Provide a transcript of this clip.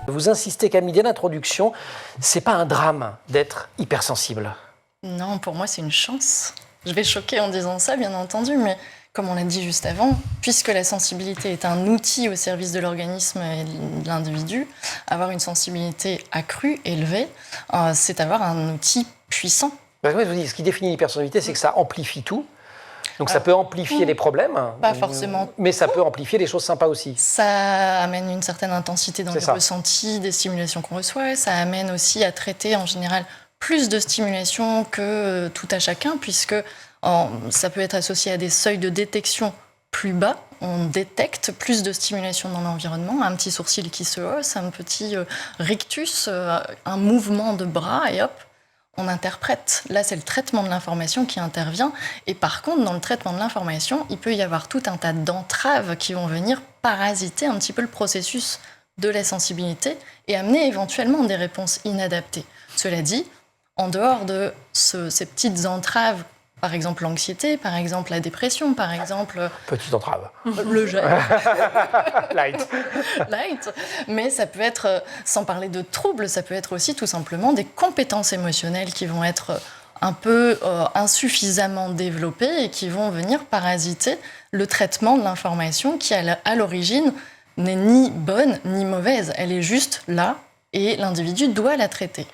Vous insistez, Camille, dès l'introduction, c'est pas un drame d'être hypersensible. Non, pour moi, c'est une chance. Je vais choquer en disant ça, bien entendu, mais comme on l'a dit juste avant, puisque la sensibilité est un outil au service de l'organisme et de l'individu, avoir une sensibilité accrue, élevée, c'est avoir un outil puissant. Je vous dis, ce qui définit l'hypersensibilité, c'est que ça amplifie tout. Donc ça peut amplifier les problèmes, pas forcément, mais ça peut amplifier les choses sympas aussi. Ça amène une certaine intensité dans les ressentis des stimulations qu'on reçoit. Ça amène aussi à traiter en général plus de stimulations que tout à chacun, puisque ça peut être associé à des seuils de détection plus bas. On détecte plus de stimulation dans l'environnement, un petit sourcil qui se hausse, un petit rictus, un mouvement de bras, et hop, on interprète. Là, c'est le traitement de l'information qui intervient. Et par contre, dans le traitement de l'information, il peut y avoir tout un tas d'entraves qui vont venir parasiter un petit peu le processus de la sensibilité et amener éventuellement des réponses inadaptées. Cela dit, en dehors de ces petites entraves, par exemple l'anxiété, par exemple la dépression, par exemple... Petite entrave. Le gel. Light. Light. Mais ça peut être, sans parler de troubles, ça peut être aussi tout simplement des compétences émotionnelles qui vont être un peu insuffisamment développées et qui vont venir parasiter le traitement de l'information qui, à l'origine, n'est ni bonne ni mauvaise. Elle est juste là et l'individu doit la traiter.